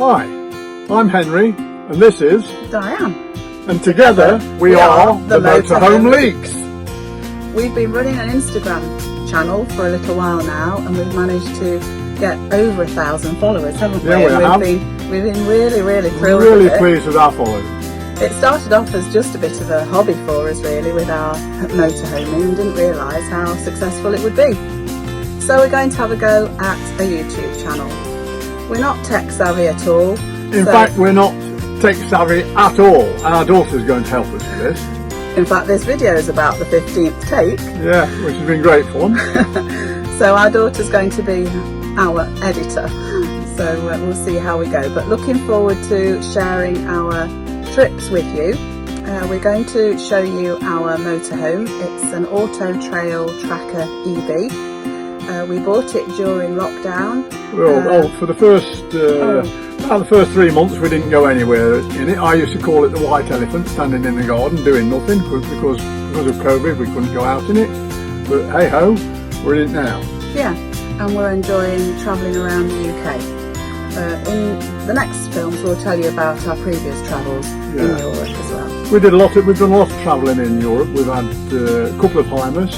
Hi, I'm Henry, and this is Diane. And together we are the Motorhome Leaks. We've been running an Instagram channel for a little while now, and we've managed to get over 1,000 followers, haven't we? Yeah, We've been really thrilled Really with it. pleased with our followers. It started off as just a bit of a hobby for us really with our motorhoming, and didn't realise how successful it would be. So we're going to have a go at a YouTube channel. We're not tech savvy at all. In fact, we're not tech savvy at all, and our daughter's going to help us with this. In fact, this video is about the 15th take. Yeah, which has been great fun. So our daughter's going to be our editor. So we'll see how we go. But looking forward to sharing our trips with you. We're going to show you our motorhome. It's an Autotrail Tracker EB. We bought it during lockdown. Well, for the first about the first 3 months we didn't go anywhere in it. I used to call it the white elephant, standing in the garden doing nothing, because of COVID we couldn't go out in it. But hey ho, we're in it now. Yeah, and we're enjoying travelling around the UK. In the next films we'll tell you about our previous travels in Europe as well. We've done a lot of travelling in Europe. We've had a couple of Heimers,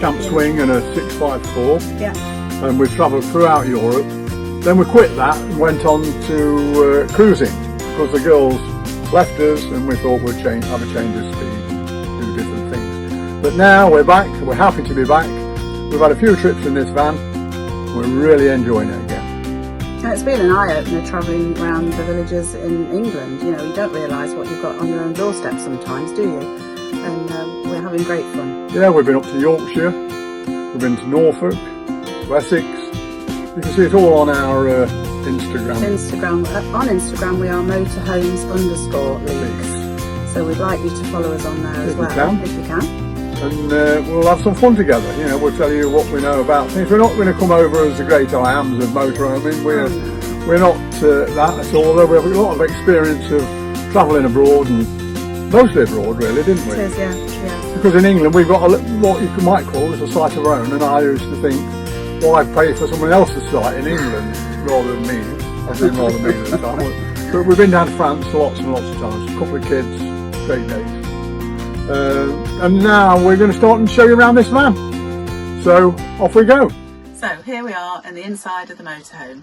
Camp Swing and a 654. Yeah. And we've travelled throughout Europe. Then we quit that and went on to cruising, because the girls left us and we thought we'd have a change of speed, do different things. But now we're back, we're happy to be back. We've had a few trips in this van, we're really enjoying it again. And it's been an eye-opener travelling around the villages in England. You know, you don't realise what you've got on your own doorstep sometimes, do you? And we're having great fun. Yeah, we've been up to Yorkshire, we've been to Norfolk, Essex. You can see it all on our Instagram. On Instagram we are motorhomes_leaks. So we'd like you to follow us on there as well, if you can. And we'll have some fun together. You know, we'll tell you what we know about things. We're not going to come over as the great I ams of motorhoming. We're not that at all. Though we have a lot of experience of travelling abroad, and mostly abroad, really, didn't we? It is, yeah. Because in England we've got what you might call as a site of our own, and I used to think, why pay for someone else's site in England rather than me? I've been rather mean at the time. But we've been down to France lots and lots of times. A couple of kids, great days. And now we're going to start and show you around this van. So off we go. So here we are in the inside of the motorhome.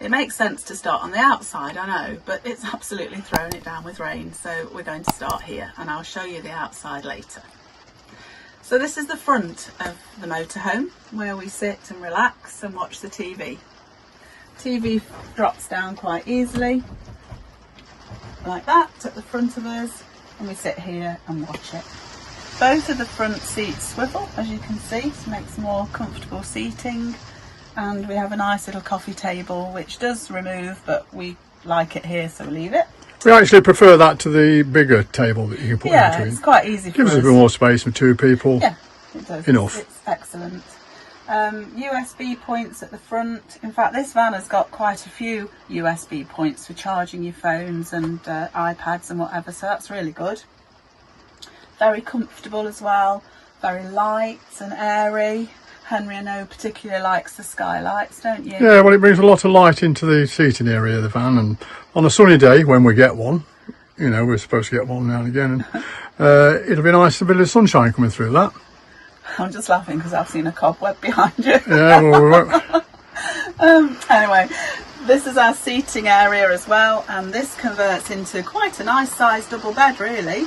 It makes sense to start on the outside, I know, but it's absolutely thrown it down with rain. So we're going to start here, and I'll show you the outside later. So this is the front of the motorhome, where we sit and relax and watch the TV. TV drops down quite easily, like that, at the front of us, and we sit here and watch it. Both of the front seats swivel, as you can see, to make some more comfortable seating. And we have a nice little coffee table, which does remove, but we like it here, so we leave it. We actually prefer that to the bigger table that you can put in between. Yeah, it's quite easy for us. Gives us a bit more space for 2 people. Yeah, it does. Enough. It's excellent. USB points at the front. In fact, this van has got quite a few USB points for charging your phones and iPads and whatever, so that's really good. Very comfortable as well, very light and airy. Henry, I know, particularly likes the skylights, don't you? Yeah, well, it brings a lot of light into the seating area of the van, and on a sunny day, when we get one, you know, we're supposed to get one now and again, and it'll be nice, a bit of sunshine coming through that. I'm just laughing because I've seen a cobweb behind you. Yeah, well, we won't. Anyway, this is our seating area as well, and this converts into quite a nice sized double bed, really.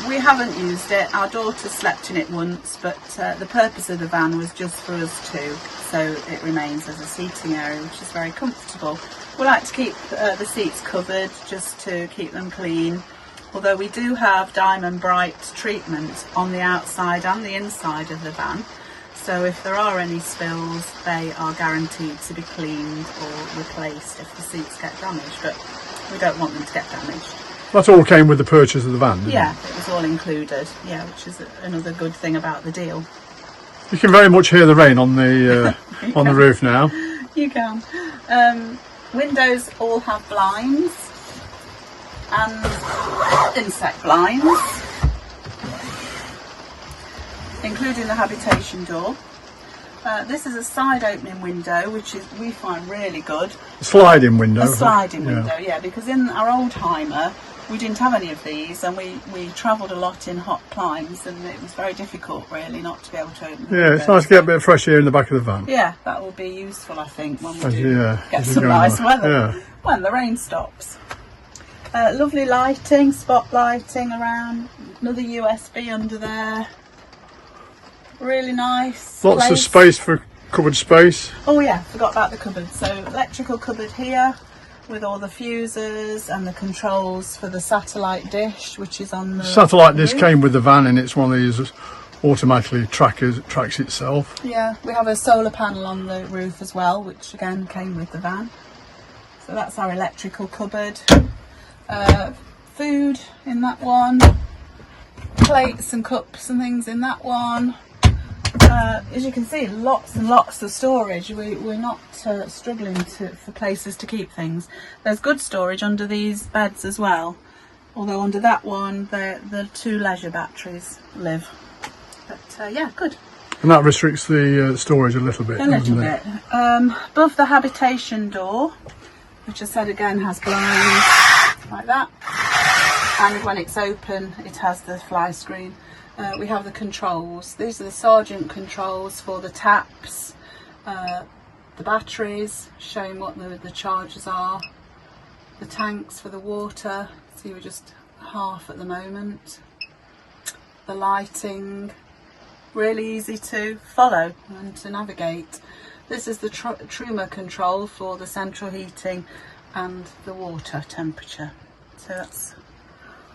We haven't used it. Our daughter slept in it once, but the purpose of the van was just for us two, so it remains as a seating area, which is very comfortable. We like to keep the seats covered just to keep them clean, although we do have Diamond Bright treatment on the outside and the inside of the van, so if there are any spills they are guaranteed to be cleaned or replaced if the seats get damaged, but we don't want them to get damaged. That all came with the purchase of the van, didn't it? It was all included, which is another good thing about the deal. You can very much hear the rain on the on the roof now. You can. Windows all have blinds and insect blinds, including the habitation door. This is a side opening window, which is we find really good. Sliding window. A sliding window, yeah, because in our old Heimer we didn't have any of these, and we travelled a lot in hot climes, and it was very difficult really not to be able to open the Yeah, it's nice to get a bit of fresh air in the back of the van. Yeah, that will be useful, I think, when we do get some nice weather, when the rain stops. Lovely lighting, spot lighting around, another USB under there. Really nice. Lots of space for cupboard space. Oh yeah, forgot about the cupboard. So electrical cupboard here with all the fuses and the controls for the satellite dish, which is on the satellite dish came with the van, and it's one of these automatically tracks itself. Yeah, we have a solar panel on the roof as well, which again came with the van. So that's our electrical cupboard. Food in that one, plates and cups and things in that one. As you can see, lots and lots of storage. We're not struggling for places to keep things. There's good storage under these beds as well, although under that one the 2 leisure batteries live. But yeah, good. And that restricts the storage a little bit. A little bit. Above the habitation door, which I said again has blinds like that, and when it's open it has the fly screen. We have the controls. These are the Sergeant controls for the taps, the batteries, showing what the charges are, the tanks for the water. See, we're just half at the moment. The lighting, really easy to follow and to navigate. This is the Truma control for the central heating and the water temperature. So that's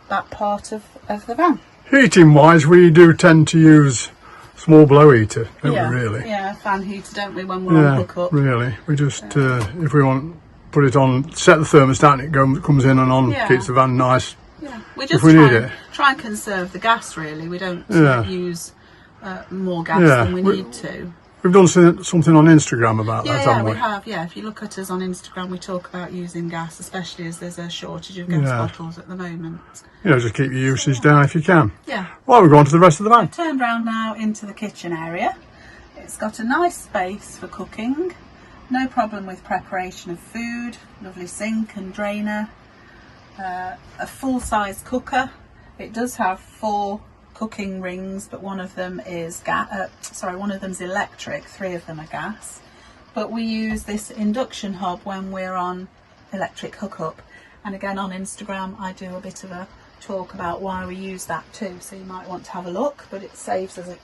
that part of the van. Heating wise, we do tend to use small blow heater, don't we, really? Yeah, fan heater, don't we, when we're on hookup? Really. We just, if we want, put it on, set the thermostat, and it comes in and on, keeps the van nice. Yeah, we just try and conserve the gas, really. We don't use more gas than we need to. We've done something on Instagram about that, haven't we? We have, yeah. If you look at us on Instagram, we talk about using gas, especially as there's a shortage of gas bottles at the moment. You know, just keep your usage down if you can. Yeah. Well, we're going to the rest of the van. I've turned round now into the kitchen area. It's got a nice space for cooking. No problem with preparation of food. Lovely sink and drainer. A full-size cooker. It does have 4 cooking rings, but one of them is one of them's electric, 3 of them are gas. But we use this induction hob when we're on electric hookup, and again on Instagram I do a bit of a talk about why we use that too, so you might want to have a look. But it saves us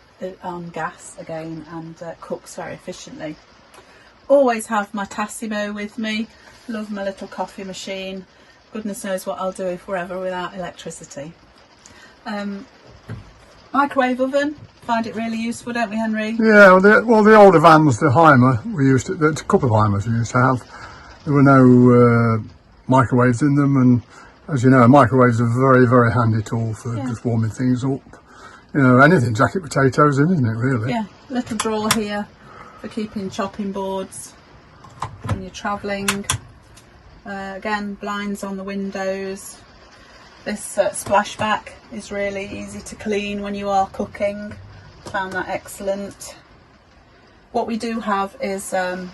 on gas again, and cooks very efficiently. Always have my Tassimo with me. Love my little coffee machine. Goodness knows what I'll do if we're ever without electricity. Microwave oven, find it really useful, don't we, Henry? Yeah, well, the older vans, the Heimer, a couple of Heimers we used to have. There were no microwaves in them, and as you know, a microwave's a very, very handy tool for just warming things up. You know, anything, jacket potatoes in, isn't it, really? Yeah, little drawer here for keeping chopping boards when you're travelling. Again, blinds on the windows. This splashback is really easy to clean when you are cooking. Found that excellent. What we do have is a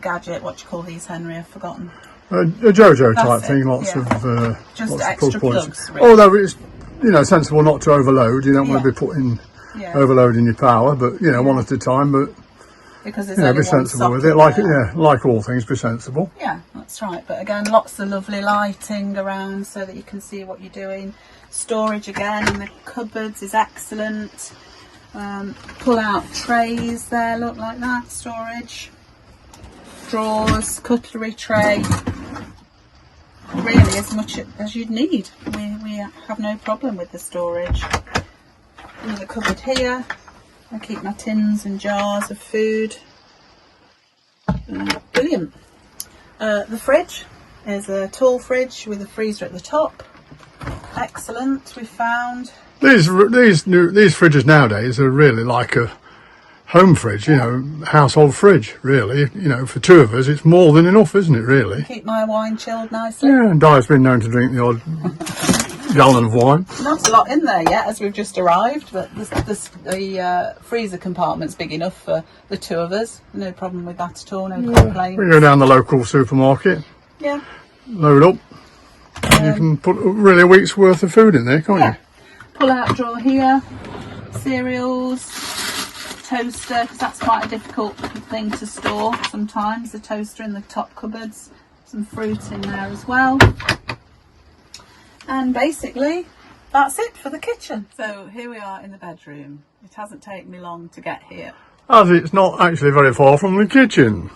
gadget. What do you call these, Henry? I've forgotten. A JoJo type thing. Lots of just lots extra of plug points. plugs. Really. Although it's sensible not to overload. You don't want to be putting overloading your power, but one at a time. But because there's only be sensible with it. Like all things, be sensible. Yeah, that's right. But again, lots of lovely lighting around so that you can see what you're doing. Storage again in the cupboards is excellent. Pull out trays there, look like that. Storage, drawers, cutlery tray. Really, as much as you'd need. We have no problem with the storage. Another cupboard here. I keep my tins and jars of food. Brilliant. The fridge is a tall fridge with a freezer at the top. Excellent. We found these fridges nowadays are really like a home fridge, household fridge. Really, for 2 of us, it's more than enough, isn't it? Really. Keep my wine chilled nicely. Yeah, and Di's been known to drink the odd gallon of wine. Not a lot in there yet, as we've just arrived, but the freezer compartment's big enough for the two of us. No problem with that at all, no complaints. We go down the local supermarket, Yeah. load up, you can put really a week's worth of food in there, can't you? Pull out drawer here, cereals, toaster, because that's quite a difficult thing to store sometimes, the toaster in the top cupboards, some fruit in there as well. And basically that's it for the kitchen. So here we are in the bedroom. It hasn't taken me long to get here, As it's not actually very far from the kitchen.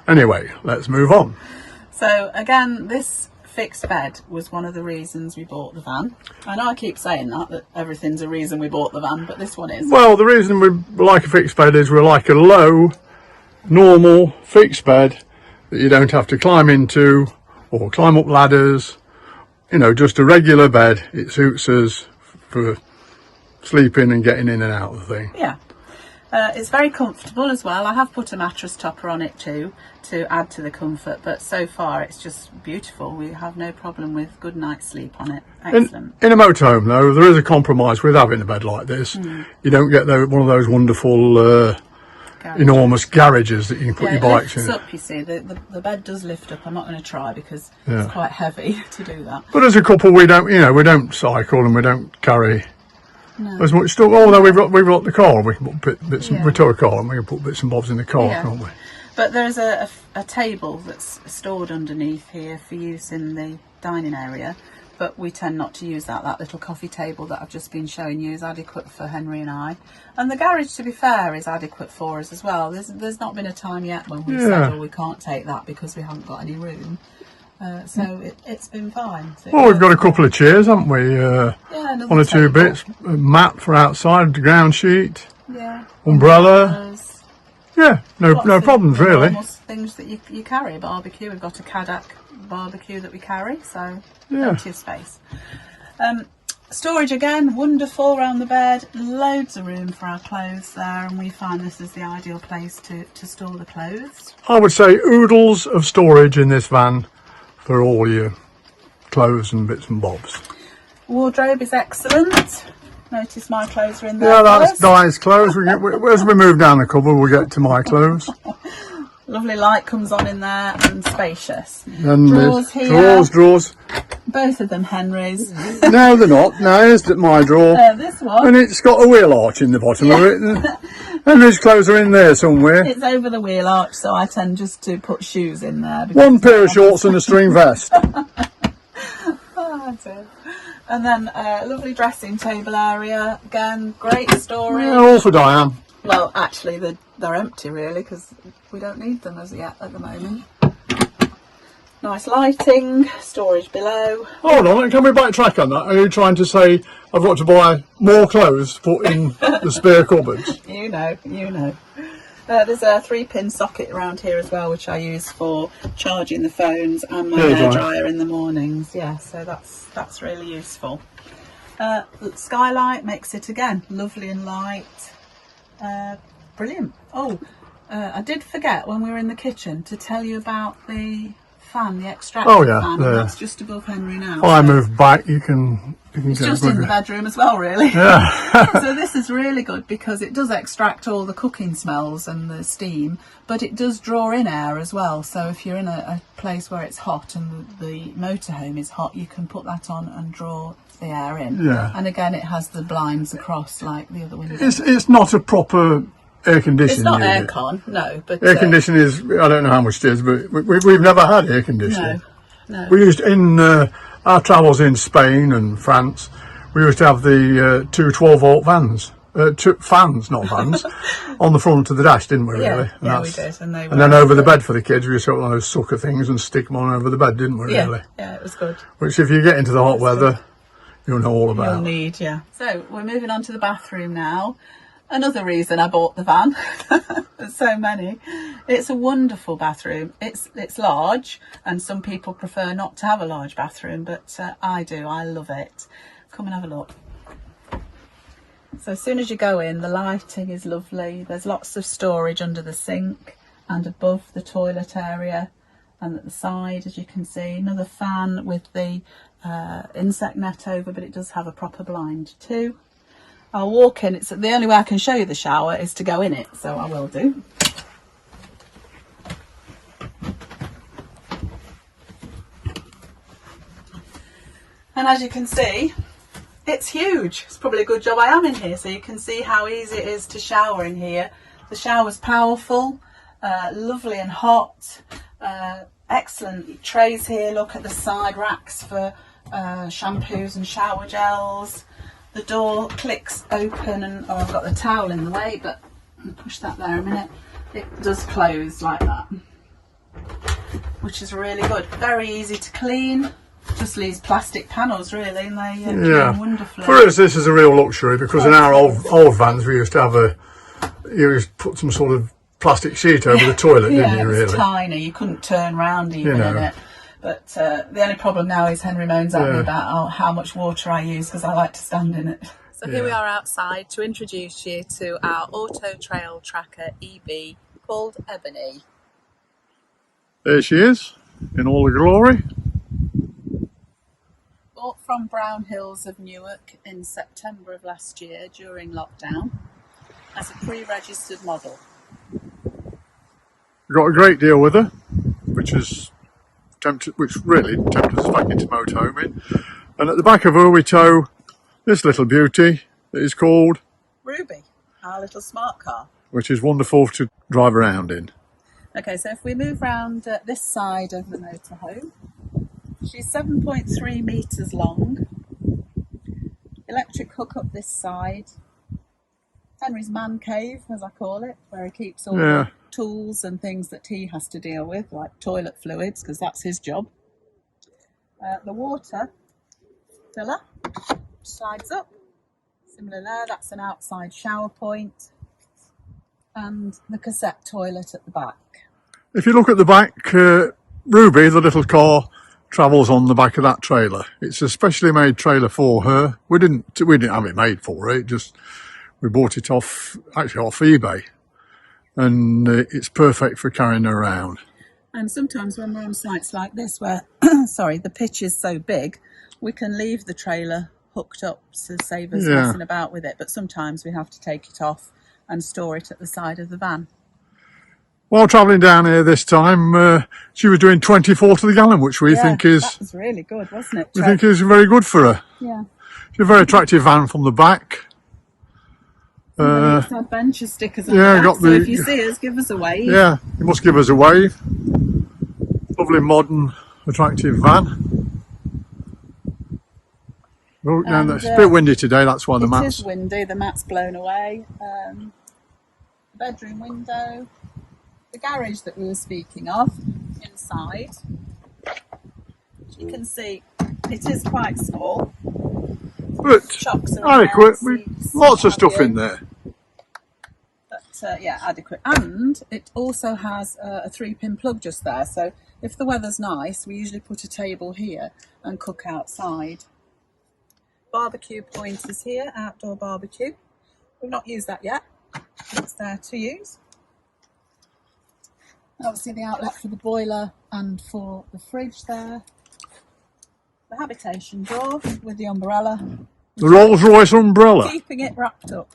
Anyway, let's move on. so again, this fixed bed was one of the reasons we bought the van. I know I keep saying that everything's a reason we bought the van, but this one is. Well, the reason we like a fixed bed is we like a low, normal fixed bed that you don't have to climb into or climb up ladders. You know, just a regular bed. It suits us for sleeping and getting in and out of the thing. Yeah. It's very comfortable as well. I have put a mattress topper on it too to add to the comfort, but so far it's just beautiful. We have no problem with good night's sleep on it. Excellent. In a motorhome though, there is a compromise with having a bed like this. You don't get one of those wonderful enormous garages that you can put your bikes in. It lifts up, you see. The bed does lift up. I'm not going to try because it's quite heavy to do that. But as a couple, we don't cycle and we don't carry as much stuff. Although we've got the car, we can put bits. We tow a car and we can put bits and bobs in the car, can't we? But there's a table that's stored underneath here for use in the dining area. But we tend not to use that. That little coffee table that I've just been showing you is adequate for Henry and I. And the garage, to be fair, is adequate for us as well. There's not been a time yet when we've said, oh, we can't take that because we haven't got any room. So it's been fine. So well, we've got a couple of chairs, haven't we? One or two bits. A mat for outside, the ground sheet. Yeah. Umbrella. Yeah, no problems really. Things that you carry. Barbecue. We've got a Kadak barbecue that we carry, so plenty of space. Storage again, wonderful around the bed. Loads of room for our clothes there, and we find this is the ideal place to store the clothes. I would say oodles of storage in this van for all your clothes and bits and bobs. Wardrobe is excellent. Notice my clothes are in there. Yeah, that's Di's clothes. As we move down the cupboard, we'll get to my clothes. Lovely light comes on in there and spacious. And drawers here. Drawers. Both of them Henry's. No, they're not. No, here's my drawer. This one. And it's got a wheel arch in the bottom of it. And his clothes are in there somewhere. It's over the wheel arch, so I tend just to put shoes in there. One pair of shorts and a string vest. That's it. And then a lovely dressing table area. Again, great storage. Yeah, all for Diane. Well, actually, they're empty really because we don't need them as yet at the moment. Nice lighting, storage below. Hold on, can we backtrack on that? Are you trying to say I've got to buy more clothes to put in the spare cupboards? You know. There's a 3-pin socket around here as well, which I use for charging the phones and my hairdryer in the mornings. Yeah, so that's really useful. Skylight makes it again lovely and light. Brilliant. Oh, I did forget when we were in the kitchen to tell you about the fan, the extractor fan. That's just above Henry now. Well, I move back, you can it's just in the bedroom as well, really. Yeah. So this is really good because it does extract all the cooking smells and the steam, but it does draw in air as well. So if you're in a place where it's hot and the motorhome is hot, you can put that on and draw the air in. Yeah. And again, it has the blinds across like the other windows. It's not a proper air conditioning. It's not aircon, no. But air conditioning is, I don't know how much it is, but we've never had air conditioning. No. We used in our travels in Spain and France, we used to have the two 12-volt vans, two fans, not vans, on the front of the dash, didn't we? Really? Yeah, we did. And then over the bed for the kids, we used to have one of those sucker things and stick them on over the bed, didn't we? Really? Yeah, it was good. Which, if you get into the hot weather, you'll know all about. You'll need, yeah. So we're moving on to the bathroom now. Another reason I bought the van. There's so many. It's a wonderful bathroom. It's large, and some people prefer not to have a large bathroom, but I do. I love it. Come and have a look. So as soon as you go in, the lighting is lovely. There's lots of storage under the sink and above the toilet area, and at the side, as you can see, another fan with the insect net over, but it does have a proper blind too. I'll walk in. It's the only way I can show you the shower is to go in it, so I will do. And as you can see, it's huge. It's probably a good job I am in here, so you can see how easy it is to shower in here. The shower's powerful, lovely and hot, excellent trays here. Look at the side racks for shampoos and shower gels. The door clicks open, and I've got the towel in the way, but I'll push that there a minute. It does close like that, which is really good. Very easy to clean. Just leaves plastic panels really, and they clean wonderfully. For us, this is a real luxury, because in our old vans we used to have you used to put some sort of plastic sheet over the toilet, didn't you? Really, it's tiny. You couldn't turn round even in it. But the only problem now is Henry moans at me about how much water I use, because I like to stand in it. So here we are outside to introduce you to our Autotrail Tracker EB called Ebony. There she is, in all the glory. Bought from Brown Hills of Newark in September of last year during lockdown as a pre-registered model. We got a great deal with her, which really tempted us back into motorhoming. And at the back of her we tow this little beauty that is called Ruby, our little smart car, which is wonderful to drive around in. Okay, so if we move round this side of the motorhome, she's 7.3 metres long. Electric hookup this side. Henry's man cave, as I call it, where he keeps all the tools and things that he has to deal with, like toilet fluids, because that's his job. The water filler slides up. Similar there, that's an outside shower point. And the cassette toilet at the back. If you look at the back, Ruby, the little car, travels on the back of that trailer. It's a specially made trailer for her. We didn't have it made for her. We bought it off eBay, and it's perfect for carrying her around. And sometimes when we're on sites like this where the pitch is so big, we can leave the trailer hooked up to save us messing about with it, but sometimes we have to take it off and store it at the side of the van. While travelling down here this time, she was doing 24 to the gallon, which we think is... that was really good, wasn't it? We think is very good for her. Yeah. She's a very attractive van from the back. Adventure stickers on the back, so if you see us, give us a wave. Yeah, you must give us a wave. Lovely, modern, attractive van. Oh, and it's a bit windy today, that's why the mat's... It is windy, the mat's blown away. Bedroom window. The garage that we were speaking of, inside. You can see it is quite small. But adequate, lots of stuff in there. But adequate. And it also has a 3-pin plug just there, so if the weather's nice, we usually put a table here and cook outside. Barbecue point is here, outdoor barbecue. We've not used that yet. It's there to use. Obviously the outlet for the boiler and for the fridge there. The habitation door with the umbrella. The Rolls-Royce umbrella. Keeping it wrapped up.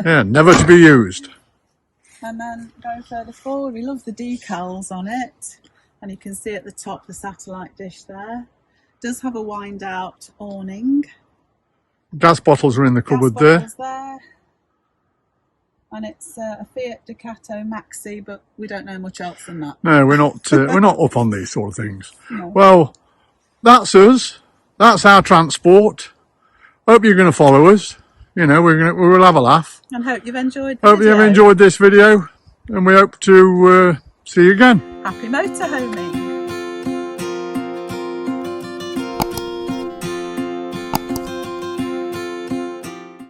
Yeah, never to be used. And then going further forward, we love the decals on it. And you can see at the top the satellite dish there. It does have a wind out awning. Gas bottles are in the cupboard there. And it's a Fiat Ducato Maxi, but we don't know much else than that. No, we're not up on these sort of things. No. Well, that's us. That's our transport. Hope you're going to follow us. You know, we'll have a laugh. And hope you've enjoyed Hope you've enjoyed this video, and we hope to see you again. Happy motorhoming.